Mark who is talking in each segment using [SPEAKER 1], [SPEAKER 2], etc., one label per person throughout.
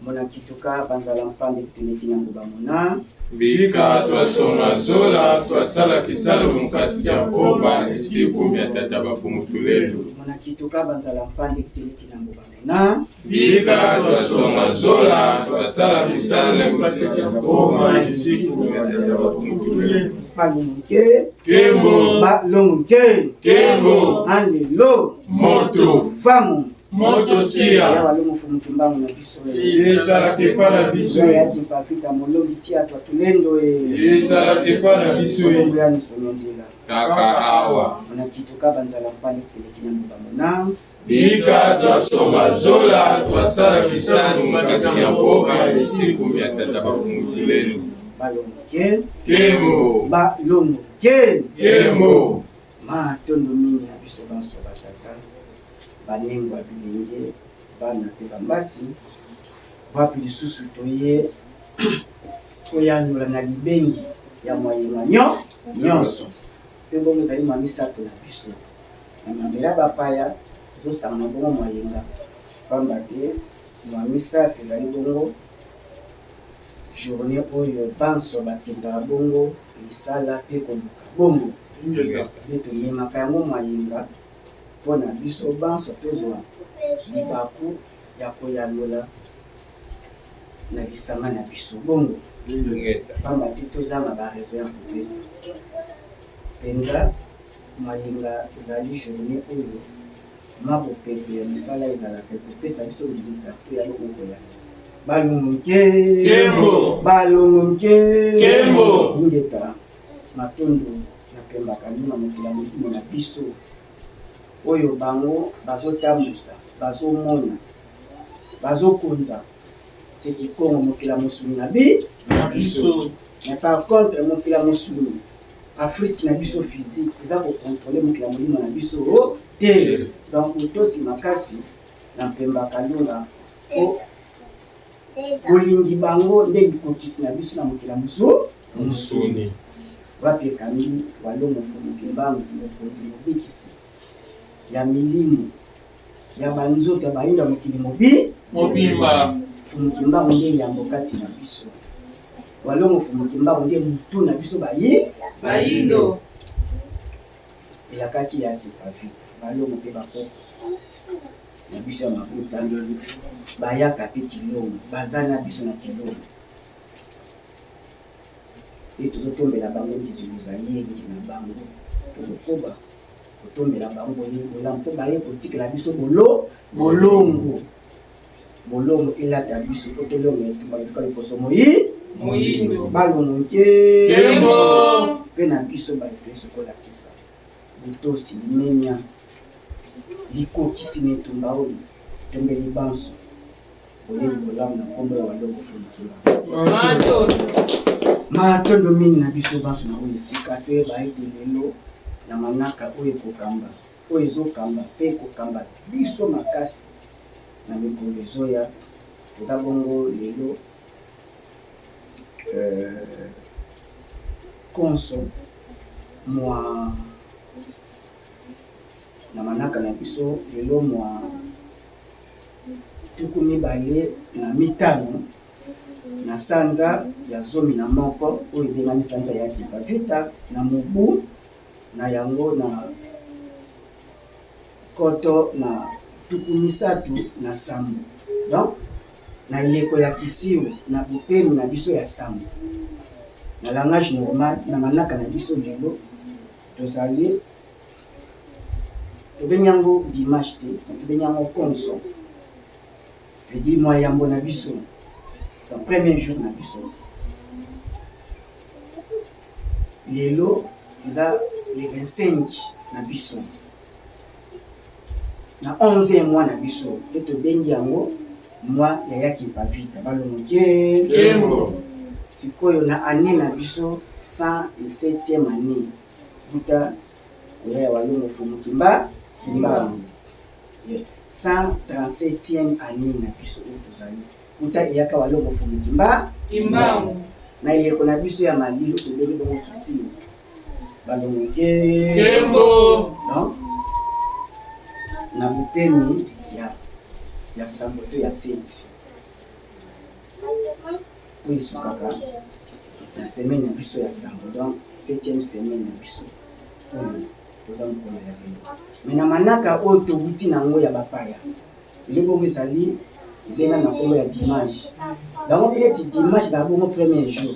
[SPEAKER 1] Mona kituka banzala mpande kuteleki na nguba mona.
[SPEAKER 2] Bika twasoma zola twasala kisalo mukati ya mpova isiku mya tata bafumutu letu.
[SPEAKER 1] Mona kituka banzala mpande kuteleki na nguba mona.
[SPEAKER 2] Bika twasoma zola twasala kisalo mukati ya mpova isiku mya tata bafumutu letu.
[SPEAKER 1] Balunguke
[SPEAKER 2] Kembo
[SPEAKER 1] balunguke
[SPEAKER 2] Kembo
[SPEAKER 1] Andelo
[SPEAKER 2] moto
[SPEAKER 1] Vamos
[SPEAKER 2] moto tia
[SPEAKER 1] ya walimu fumutumbangu na biso
[SPEAKER 2] ezala kepana biso
[SPEAKER 1] ya tipafika molongi tia twa tulendo
[SPEAKER 2] ezala kepana biso
[SPEAKER 1] ya nisonyonzela
[SPEAKER 2] kaka awa
[SPEAKER 1] na kitu kaba nzala mpale kuteleki na mbuba mona.
[SPEAKER 2] Bika twasoma zola twasala kisano mukati ya mpova isiku mya tata bafumutu letu.
[SPEAKER 1] Balonguke
[SPEAKER 2] Kembo
[SPEAKER 1] balonguke
[SPEAKER 2] Kembo
[SPEAKER 1] matondo mingi na biso banso batata banengwa bilenge bana te bambasi wapi lisusu toye koyanula na libengi ya mwayenga nyonso mpe bongo ezali mwa misato na biso na mamela bapaya tozosanga na bongo mwayenga pamba te mwa misato ezali bongo journée oyo banso bakendaka bongo misala mpe koluka bongo nde tomemaka yango mwayenga mpona biso banso tozwa libaku ya koyangola na lisanga na biso bongo pamba te tozanga barezo ya kopesa mpenza mwayenga ezali journée oyo mabopepe ya misala ezalaka kopesa biso limisa to ya lokoko yango balunguke
[SPEAKER 2] Kembo
[SPEAKER 1] balunguke
[SPEAKER 2] Kembo
[SPEAKER 1] ingeta matondo na pemba kalima mokila mokimo na biso oyo bango bazotambusa bazomona bazokonza teki kongo mokila mosuni na biso mais par contre mokila mosuni Afrique na biso physique eza kokontrole mokila molimo na biso te donc tosi makasi na pemba kalunga bolingi bango nde likokisi na biso na mokila musuni wapi ekangi walongo fumuki mbangu mokonzi mobikisi ya milimo ya banzoto ya bayinda mokili
[SPEAKER 2] mobimba
[SPEAKER 1] fumuki mbangu nde yambo kati na biso walongo fumuki mbangu nde mutu na biso bayindo elakaki yaki pavita balongo mpe bakoko na biso ya makuta bayaka mpe kilongo baza na biso na kilongo e tozotombela bango bizibuza yengi na bango tozokoba kotombela bango yegola mpo baye kotikela biso bolongo elata biso po tolongo etumbaka liposo moyindo balongoke
[SPEAKER 2] Kembo
[SPEAKER 1] mpe na biso bato esokolakisa butosi limemia likokisi netumba oyo tombeli banso boyeyi bolamu na nkombo ya walongo fulukila matondo mingi na biso banso na oyo esika te bayete lelo na manaka oyo ekokamba oyo ezokamba mpe ekokamba biso makasi na mikolo ezoya eza bongo lelo konso mwa na manaka na biso lelo mwa 25 na sanza ya 11 oyo ebengami sanza ya kipavita na mobu na yango na koto na 3 na sambo donc na ileko ya kisio na bupemi na biso ya sambo na langage normal na manaka na biso lelo tozali tobengi yango dimanche te tobengi yango konso edi mwa yambo na biso le premier jour na biso lelo eza le 25 na biso na 11e mois na biso te tobengi yango mois ya yaki pavita balongoke
[SPEAKER 2] Kembo
[SPEAKER 1] sikoyo na année na biso 107e année buta oya walongo fumuki kimbangu 137e année na biso oyo tozali buta eyaka walongo fumuki kimbangu na ileko na biso ya malilo tobengi bongo kisio balongoke
[SPEAKER 2] Kembo
[SPEAKER 1] donc na bupemi ya sambo to ya seti oyo esukaka na semaine ya biso ya sango, donc 7e semaine ya biso oyo toza mokolo ya lelo. Me na manaka oyo towuti nango ya bapaya eloko bongo ezali ebenga na kombo ya dimanche. Bango peut-être dimanche ezala bongo premier jour,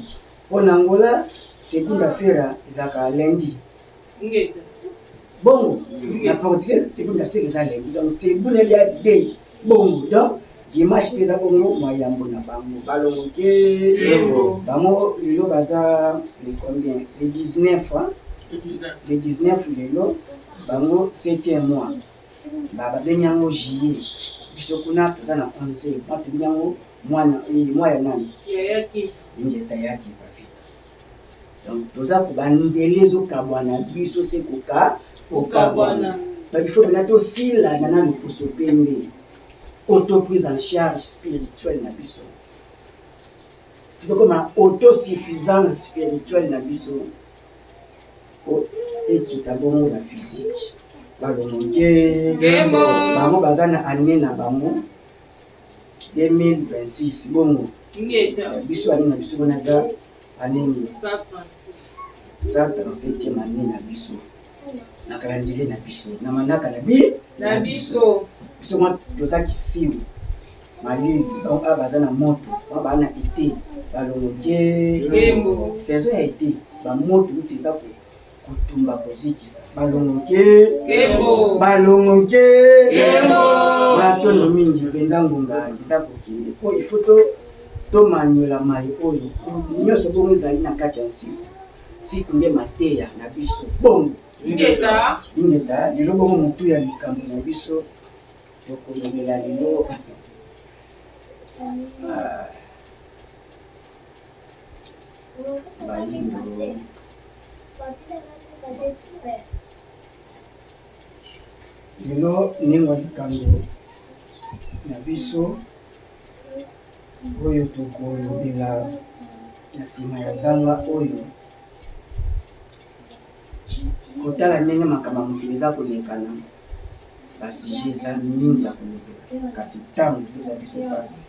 [SPEAKER 1] mpo na ngola seconde affaire ezalaka lundi bongo, na portugais seconde affaire eza lundi, donc seconde elia day bongo, donc dimanche mpe eza bongo mayambo na bango balongoke bango lelo baza le combien, le 19 le 19 lelo bango 7e mois babengi yango juillet, biso kuna toza na 11 mois tobengi yango mwa ya nani ingeta yaki bafika. Donc toza kobanzela ezokabwana biso se kokabwana, donc il faut maintenant tosila na loposo pembe auto-prise en charge spirituelle na biso, comme autosuffisance spirituelle na biso ekita bongo na physique balongoke bango baza na année na bango 2026 bongo biso année na biso bona za année 137e année na biso na calendrier na biso na manaka na biso biso mwa toza kisimu malili, donc a baza na moto baa na été balongoke saison ya été bamoto mpe eza kotumba kozikisa balongoke batono mingi mpenza ngonga eza kokende po ifo tomanyola mai oyo nyonso bongo ezali na kati ya siku nde mateya na biso bongo ingeta lelo bongo motu ya likambo na biso tokolobela lelo bayindo lelo ndenge ya likambo na biso oyo tokolobela na nsima ya zanga oyo kotala ndenge makambo mokili eza kolekana, basije eza mingi ya kolobela kasi ntango eza biso pasi.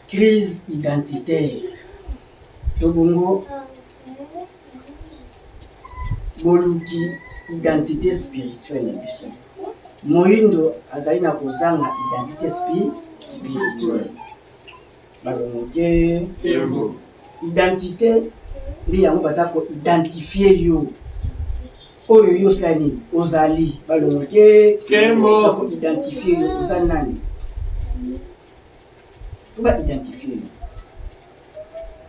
[SPEAKER 1] Crise identitaire to bongo boluki identité spirituelle na biso. Moyindo azali na kozanga identité spirituelle balongoke identité ndi yango baza ko identifier yo oyo yo sani ozali balongoke ko identifier yo oza nani ba identifier yo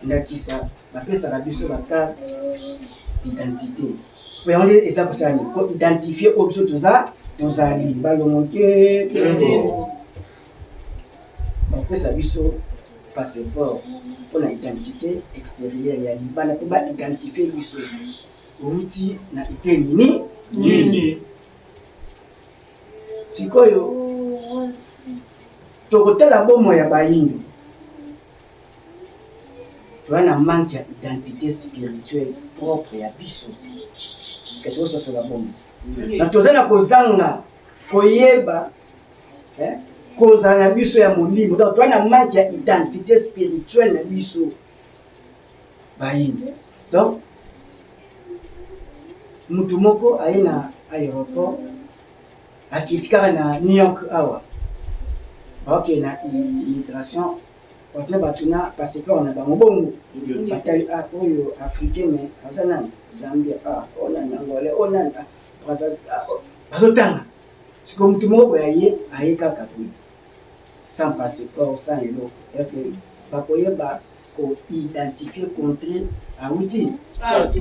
[SPEAKER 1] ndakisa bapesaka biso bakarte d'identité po yango eza kosala nini ko identifier oyo biso tozali balongoke bapesa biso passeport mpona identité extérieure ya libanda mpo baidentifie biso outi na ete nini sikoyo tokotala bomo ya bayindo toza na manque ya identité spirituelle propre ya biso kasi ososola bomo na toza na kozanga koyeba kozala na biso ya molimo, donc toza na manque ya identité spirituelle na biso bayindo. Donc mutu moko aye na aéroport akitikaka na New York awa baoke na immigration otuna batuna passeport na bango bongo batali oyo africain mais aza nani Zambia onani Angola onani bazotanga siko mutu moko aye kaka boye sans passeport sans eloko est-ce que bakoyeba ko identifier contre awuti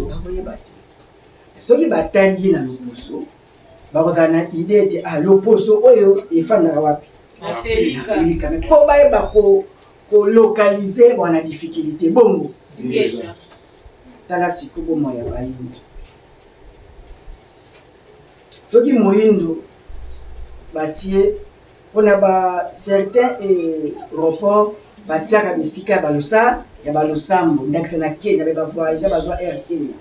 [SPEAKER 1] bakoyeba te soki batali na loposo bakozala na idée ete loposo oyo efandaka wapi Afrika mpo bayeba kolokalize bwana difficulté bongo tala siko bomo ya bayindo soki moyindo batie mpona ba certain aéroport batiaka bisika ya balosambo ndakisa na Kenya be bavoyage bazwa Air Kenya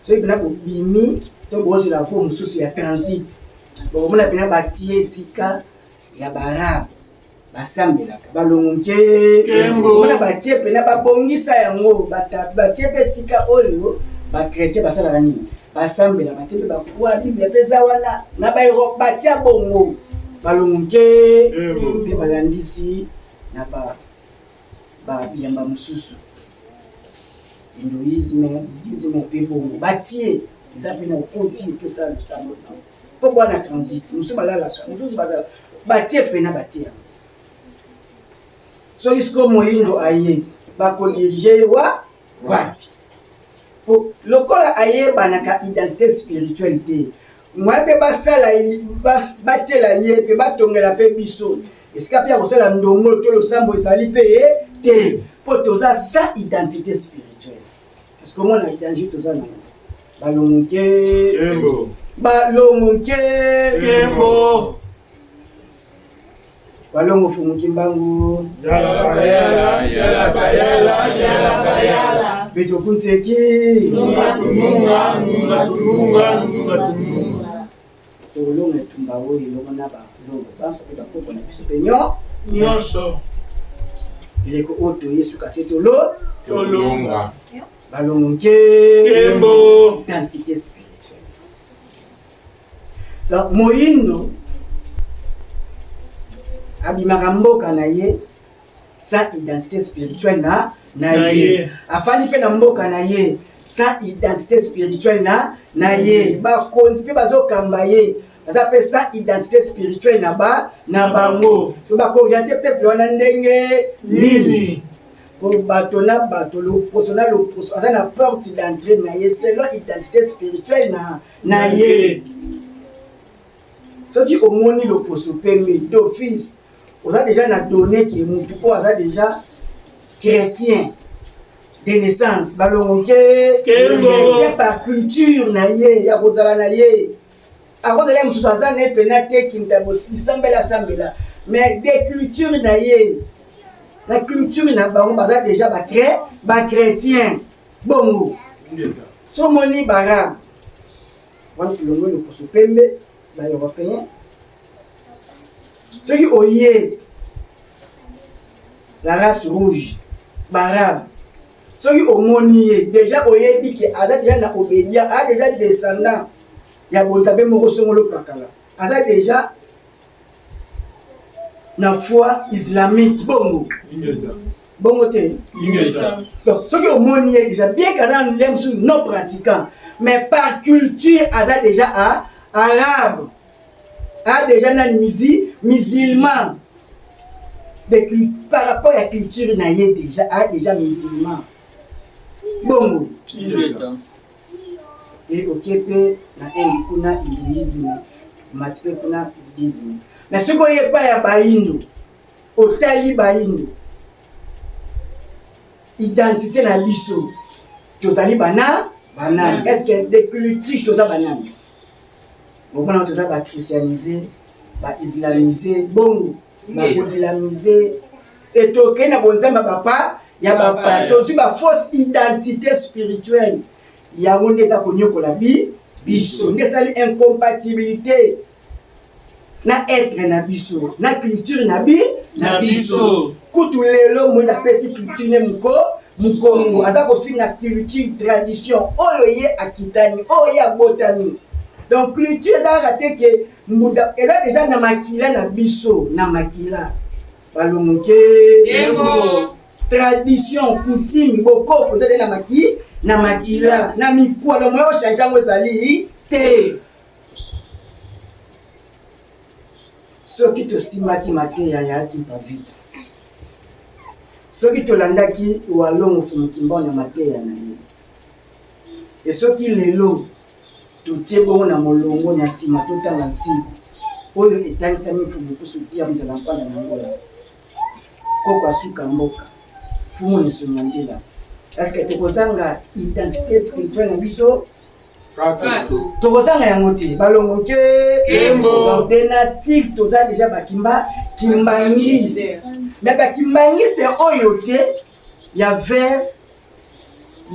[SPEAKER 1] soki mpena bobimi to bozela vo mosusu ya transit bomona mpena batie esika ya baarabe basambelaka balongoke
[SPEAKER 2] Kembo.
[SPEAKER 1] wana batie pena babongisa yango batie pe sika oyo bakretien basalaka nini basambela batie pe bakwa biblia peza wana na bairo batia bongo balongoke pe balandisi na biyamba mosusu hinduisme bouddhisme pe bongo batie eza pe na okoti epesa losambo po bwana transit mosusu balalaka mosusu bazala batie pena batie yango so isko moyindo aye bakodirige wapi lokola ayebanaka identité spirituelle te mwa mpe basala batiela ye mpe batongela mpe biso esika mpe ya kosala ndongo to losambo ezali mpe ye te mpo toza sa identité spirituelle parce que omona identité toza nango balongoke balongo fumuki mbangu
[SPEAKER 2] yala bayala
[SPEAKER 1] beto kunteki
[SPEAKER 2] tunga
[SPEAKER 1] tolonga etumba oyo elongo na balongo banso mpe bakoko na biso mpe
[SPEAKER 2] nyonso
[SPEAKER 1] eleko oyo toyesuka se
[SPEAKER 2] tolonga
[SPEAKER 1] balongo nke identité spirituelle donc moyindo abimaka mboka na ye sans identité spirituelle na ye afandi mpe na mboka na ye sans identité spirituelle na ye bakonzi mpe bazokamba ye baza mpe sans identité spirituelle na bango to bakooriente peuple wana ndenge nini po bato na bato loposo na loposo aza na porte d'entrée na ye selon identité spirituelle na ye soki omoni loposo pembe d'office oza déjà na donné que mutu oyo aza déjà chrétien de naissance balongoke chrétien par culture na ye ya kozala na ye akozala mosusu aza na ye pena te kinta bisambela mais de culture na ye na culture na bango baza déjà bachrétien bongo so moni barabe wana tulongo loposo pembe baeuropéen soki oye la race rouge barabe soki omoni ye déjà oyebi ke aza déjà na obédia aza déjà descendant ya bonzabe moko songolo pakala aza déjà na foi islamique bongo te donc soki omoni ye déjà bien qu'aza na ndenge mosusu non pratiquant mais par culture aza déjà arabe a déjà na musulman par rapport à la culture na ye déjà musulman bongo et okepe na kuna hinduisme mati pe kuna bouddhisme mais soki oye pa ya bahindu otali bahindu identité na biso tozali banani est-ce que des cultures toza banani omona toza bachristianisé baislamisé bongo bakodilamisé etoke na bonzamba papa ya bapa tozwi bafausse identité spirituelle yango nde eza konyokola biso nde esali incompatibilité na être na biso na culture na biso kutu lelo moi napesi culture ne mukongo aza kofinga culture tradition oyo ye akitani oyo ye abotami donc culture ezalaka te ke muda eza déjà na makila na biso na makila balongoke tradition coutume bokoko eza te na makila na mikwalo moyo ochange yango ezali te soki tosimbaki mateya yaki pavita soki tolandaki walongo fumukimba na mateya na ye e soki lelo totie bongo na molongo na nsima totanga nsiku oyo etangisami fumu kusu tia mzala mpana na ngola koko asuka mboka fumu nesonga nzela parceke tokozanga identité spirituelle na biso tokozanga yango te balongoke denatique toza déjà bakimbangiste mais bakimbangiste oyo te ya vert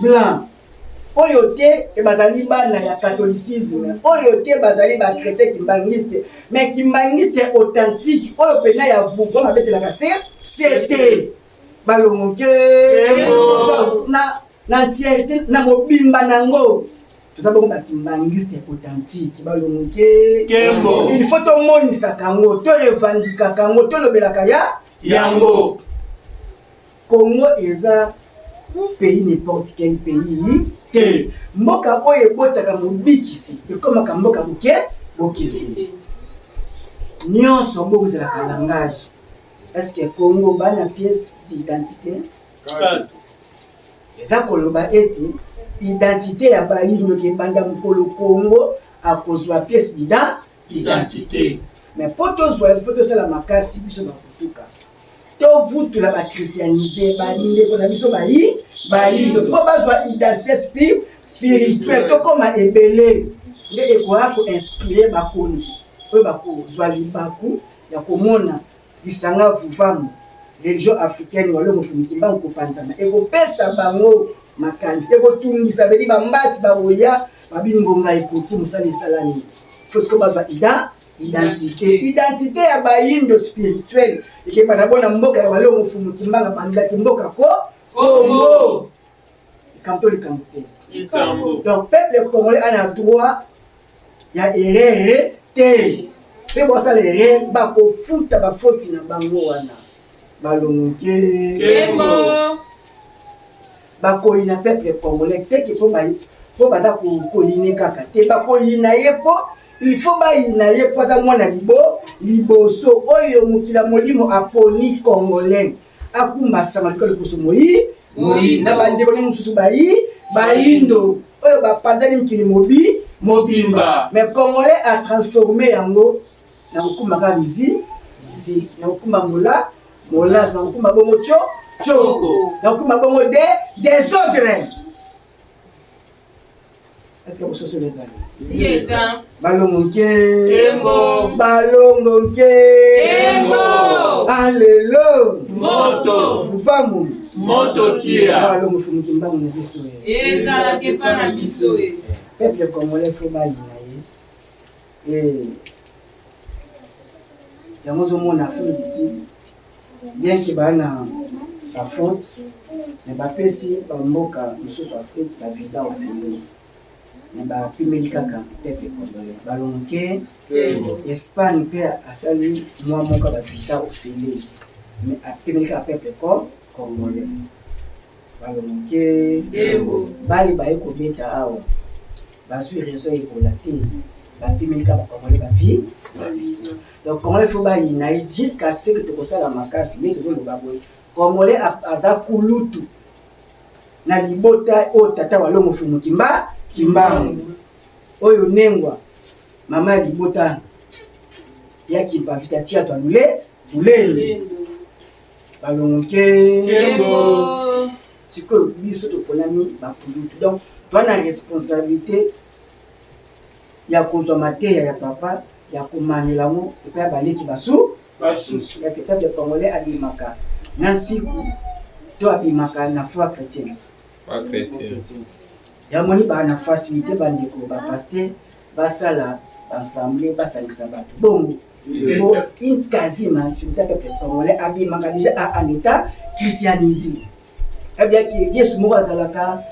[SPEAKER 1] blanc oyo te e bazali bana ya catholicisme, oyo te bazali ba chrétien kimbangiste, mais kimbangiste authentique oyo pena ya vuba mabetelaka c'était balongoke na entièreté na mobimba nango toza bongo bakimbangiste authentique balongoke il faut tomonisa kango to revendika kango to lobelaka ya yango. Congo eza pays n'importe quel pays te mboka oyo ebotaka mobikisi ekomaka mboka bokisi nyonso bongo ezalaka langage. Est-ce que Congo bana pièce d'identité eza koloba ete identité ya bayindo ke banda mokolo Congo akozwa pièce d'identité, mais poto sala makasi biso bafutuka tovutula bachristianisé balinde mpona biso bayindo mpo bazwa identité spirituelle tokoma ebele nde ekoya koinspire bakonzi oyo bakozwa libaku ya komona lisanga vuvamu religion africaine walo mofumiki mbango kopanzana ekopesa bango makanisi ekotungisa beli bambasi baoya babingonga ekoki mosala esalani fosiko bazwa identité ya bayindo spirituel ekebana bona mboka ya walo mofumuki mbanga bandaki mboka Congo likambo to likambo te. Donc peuple congolais a droit ya erreur te pe bosala erreur bakofuta bafoti na bango wana balongoke bakoyina peuple congolais te ke po baza koyine kaka te bakoyina ye po il faut bayina ye po aza mwana liboso oyo mokila molimo aponi congolais akumba sama likolo koso moi na bandeko ne mosusu bayindo oyo bapanzani mokili mobimba mais congolais a transformé yango na kokumba ka musique na kokumba mola na kokumba bongo choko na kokumba bongo des autres. Est-ce que vous souhaitez les amis? Balongoke Alléluia moto tia balongo fumuki mbango na biso ezala ke pa na biso peuple congolais faut bayina ye yango zomona Afrique d'ici bien que bana ba faute mais bapesi bamboka mosusu Afrique ba visa ofele mais bapimeli kaka peuple congolais balongoke Espagne mpe asali mwa moka ba visa ofele mais apimeli kaka peuple congolais balongoke bali baye kobeta awa bazwi raison ekola te bapimeli kaka bacongolais bavisa. Donc congolais faut bayina jusqu'à ce que tokosala makasi mais tozoloba boye congolais aza kulutu na libota oyo tata walongo fumuki kimbangu oyo nengwa mama ya libota ya kimpavita tia twalule tulele balongoke sikoyo biso toponami bakulutu. Donc twana responsabilité ya kozwa mateya ya papa ya komanyela ngo epa ya baleki basusu ya sepeuple congolais abimaka na siku to abimaka na foi chrétienne ya moni bana facilité bandeko bapaster basala ensemble basangisa bato bongo une quasi majorité peuple congolais abimaka déjà en état christianisé abia ki Yesu moko azalaka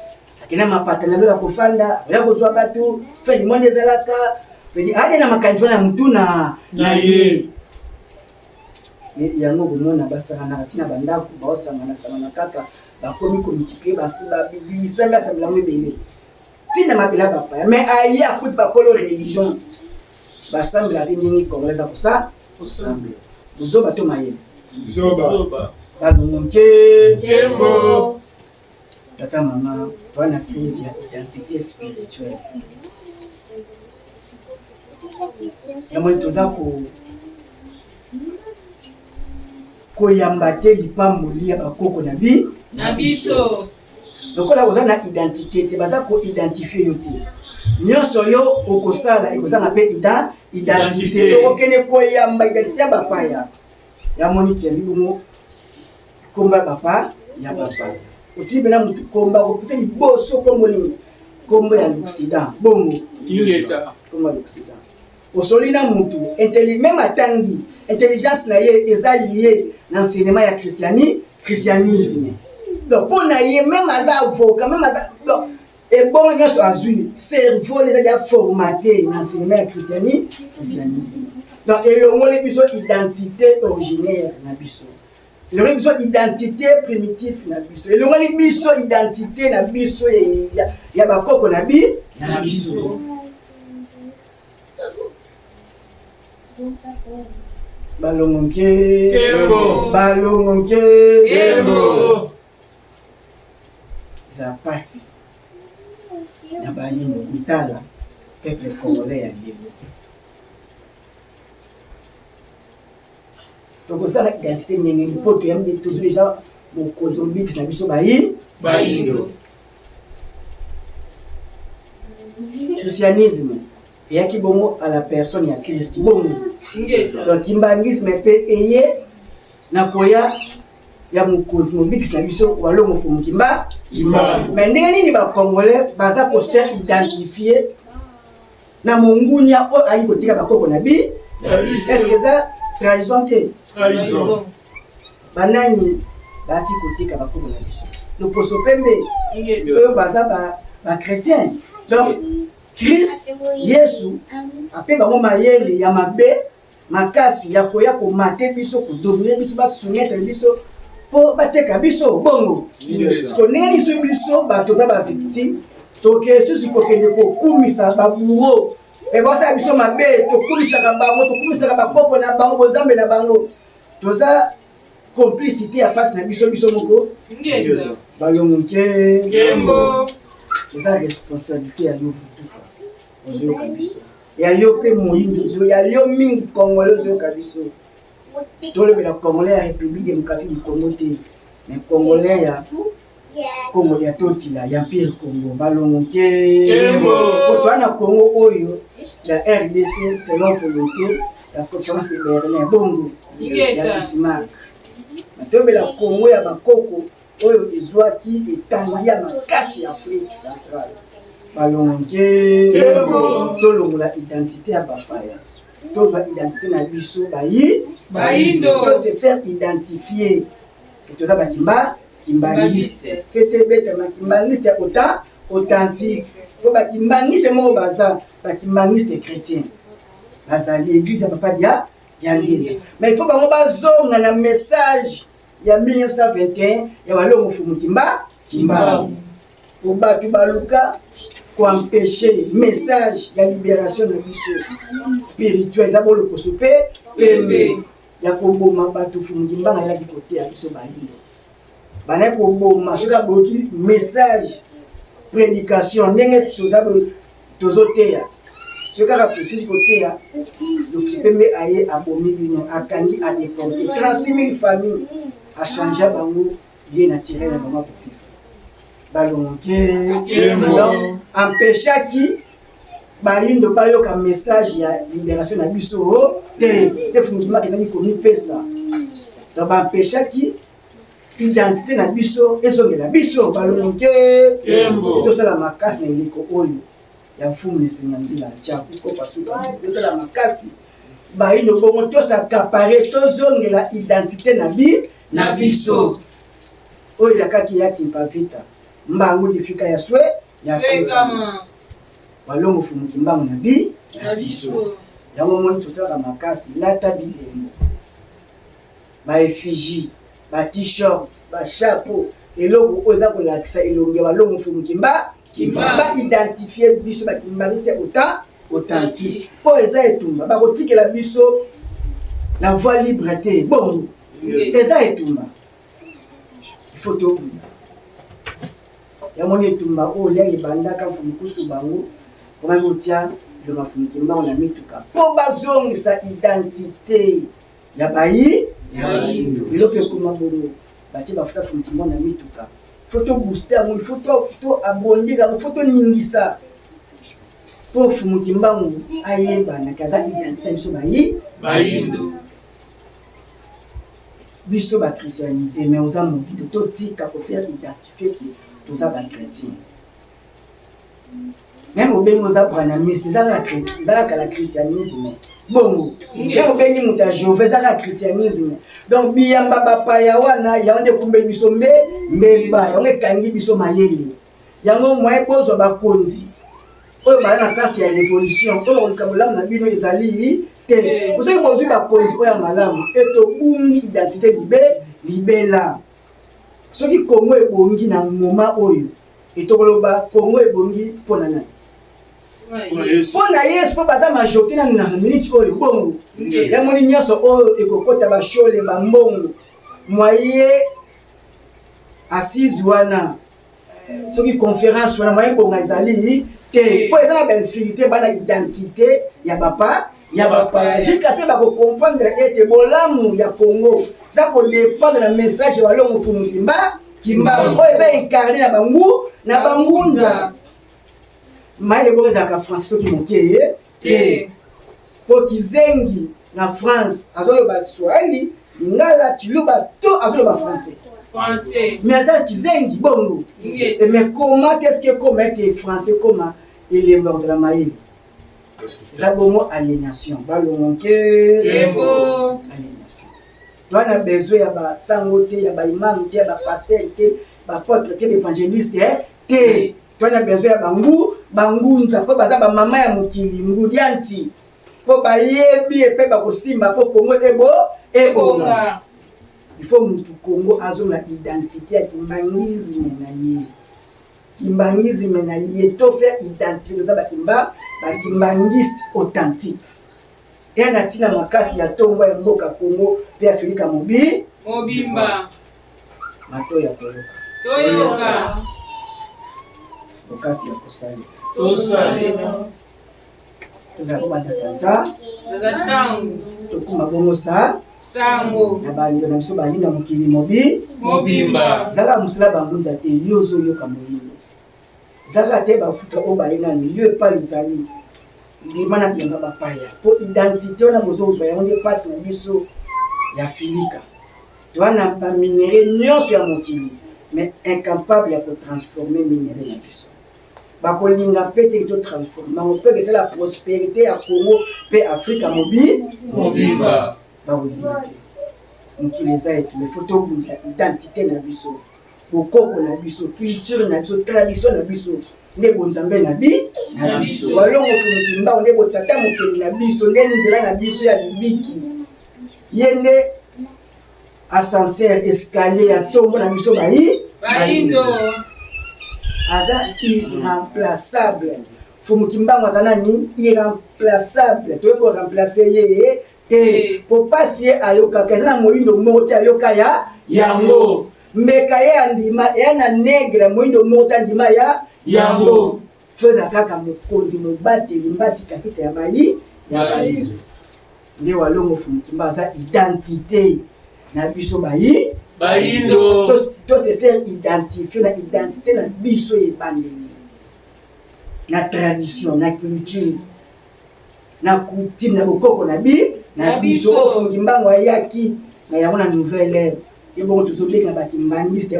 [SPEAKER 1] akena mapatana lola kofanda ya kozwa bato fe monde ezalaka pedi ade na makanjwa na mutu na ye yango bomona basangana tina bandako baosangana kaka bakomi komitipe basiba bilisanga sabila mwebele tina mabila papa mais aye akuti bakolo religion basambela ndenge congolais kosa osambela buzoba to maye buzoba balongoke tata mama wana crise ya identité spirituelle yamwe toza koyamba te lipamboli ya bakoko na biso lokola oza na identité te baza koidentifie yo te nyonso yo okosala ekozanga mpe identité okokende koyamba identité ya bapaya yamoni kendi bongo komba bapa ya bapaya otuli bena mutu komba kopesa liboso kombo nini kombo ya l'Occident bongo
[SPEAKER 2] Ingeta
[SPEAKER 1] kombo ya l'Occident osoli na mutu même atangi intelligence na ye eza lié na enseignement ya christianisme donc pour na ye même aza avocat même aza donc et bon nyonso azwi cerveau les a formaté na enseignement ya christianisme donc elongoli biso identité originaire na biso elongoli biso identité primitive na biso elongoli biso identité na biso ya bakoko na biso balongo nke za pasi na bayino kutala peuple congolais ya lelo tokosala identité ndenge mpo toyambi tozwi deja mokonzi mobikisa biso bayindo christianisme eyaki bongo à la personne ya Christ bongo donc kimbangisme mpe eye na koya ya mokonzi mobikisi na biso walongo fumu kimba mais ndenge nini bacongolais baza koster identifié na mongunia oyo ayi kotika bakoko na bi est-ce que eza trahison te banani baki kotika bakoko na biso loposo pembe oyo baza bachrétien donc Christ Yesu ape bango mayele ya mabe makasi ya koya komate biso kodomine biso basoumettre biso po bateka biso bongo so ndenge biso bato ba bavictime toke susi kokende kokumisa baburo ebosala biso mabe tokumisaka bango tokumisaka bakoko na bango bonzambe na bango toza complicité ya pasi na biso moko balongo nkembo eza responsabilité ya yo vutuka ozoyoka biso ya yo mpe moyindo ya yo mingi congolais ozoyoka biso tolobela congolais ya république démocratique du Congo te mais congolais ya Congo ya totila ya Pierre Congo balongo nkembo twana Congo oyo la RDC selon volonté la conférence de Berlin bongo ya Bismarck tolobela Congo ya bakoko oyo ezwaki etangi ya makasi ya Afrique centrale balongo nkembo tolongola identité ya bapaya tozwa identité na biso bayindo se faire identifier toza bakimbangiste c'était bête bakimbangiste ya authentique po bakimbangiste moko baza bakimbangiste chrétien bazali église ya papa ya ngenda mais il faut bango bazonga na message ya 1921 ya balongo fumu kimba po bato baluka koempêcher message ya libération na biso spirituelle eza bolo koso pe pembe ya koboma bato fumu kimbanga elaki koteya biso bayindo banaye koboma soki aboki message prédication ndenge tozoteya soki kaka posisi koteya pembe aye abomi bino akangi adeporte 36 000 familles achangea bango ye na tiré na bango akofika balongo nkembo empêchaki bayindo bayoka message ya libération na biso te fungima kenaki komipesa donc baempêchaki identité na biso ezongela biso balongo nkembo tosala makasi na eleko oyo ya mfumu lesenya nzela jaku kopasuka tosala makasi bayindo bongo tosakapare tozongela identité na biso oyo yakaki yaki mpavita mbangu difika ya swe balongo fumu kimbangu na biso yango moni tosalaka makasi lata bilembo baeffigie bat-shirt bachapeau eloko oyo eza kolakisa elongi balongo fumu kimba baidentifie biso bakimbangisi authentique mpo eza etumba bakotikela biso la voie libre te bongo eza etumba ifo tokunda yamoni etumba oyo lia ebandaka mfumu kusu bango komaki kotia bilonga fumu kimbango na mituka mpo bazongisa identité ya bayindo biloko ekoma bongo batie bafuta fumu kimbango na mituka faut to booster yango il faut to abondir yango faut to ningisa mpo fumu kimbango ayebana kaza identité biso bayindo biso bachristianise mais oza mobido totika kofaire identifier ki toza bachrétien Même au bengo za branamiste, za la christianisme. Bongo. Même au bengi muta Jove za la christianisme. Donc biyamba bapa ya wana ya onde kumbe biso mbeba, onge kangi biso mayele. Yango mwa bozo bakonzi. Oyo ba na sens ya révolution. Oyo lukamulamu na bino ezali te. Vous savez bozo bakonzi oyo malamu. Eto bungi identité libela. Soki Congo ebongi na moment oyo. Eto koloba Congo ebongi pona na. Pona Yesu po baza majorité na minute oyo bongo. Ya moni nyoso oyo ekokota ba shole ba mbongo. Moye assise wana. Soki conférence wana moye bonga ezali te. Po ezala ba infinité bana identité ya papa. Jusqu'à ce que comprendre que bolamu ya Congo ça pour dépendre le message wa longo fumu kimba po eza incarné na bangunza maile bo za ka France soki mokeye po kizengi na France azoloba Swahili ngala tiluba to azoloba français mais ça kizengi bongo mais comment comment être français comment il est dans la maille ça bongo aliénation balongo aliénation toi na besoin ya ba sangote ya ba imam ya ba pasteur ke ba apôtre ke évangéliste ke toi na besoin ya bangunza po baza ba mama ya mokili ngudianti po ba yebi epe ba kosimba po Congo ebonga il faut mutu Congo azo na identité ya kimbangisme na ye to faire identité za ba kimbangiste authentique et na tina makasi ya tombo ya mboka Congo pe Afrika mobimba mato ya toyoka makasi ya kosali toza ko bandatanza tokuma bongo sango na bali na biso bali na mokili mobimba zala musala bangunza te yozo yoka moyino zala te bafuta o bayina ni lieu pas luzali limana bianga bapaya po identité na bozo ya onde passe na biso ya filika doana ba minéraux nyonso ya mokili mais incapable ya ko transformer minéraux na biso ba kolinga pete to transformer on peut que c'est la prospérité ya Congo pe Afrika mobimba ba kolinga mokili zaetu mais photo bunda identité na biso bokoko na biso culture na biso tradition na biso nde bonzambe na biso balongo fumukimba nde botata mokeli na biso nde nzela na biso ya libiki yende ascenseur escalier ya tombo na biso bayindo aza irremplaçable fumukimba azana ni irremplaçable to ko remplacer ye te po pasi ayoka kaza moyindo moko te ayoka yango meka ye andima ya na negre moyindo moko andima yango feza kaka mokonzi mobateli mbasi kapita ya bayi nde walongo fumukimba za identité na biso bayindo to se faire identifier na identité na biso ebandeli na tradition na culture na coutume na bokoko na biso fumukimba ayaki na yango na nouvelle ère et bon tout ce que baki mbangiste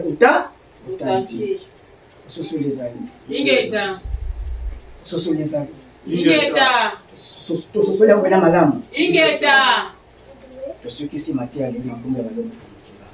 [SPEAKER 1] authentique soso les amis ingeta soso les amis ingeta soso ya ngena malamu ingeta to ce qui si maté ali na kumbe ba lomo fumukimba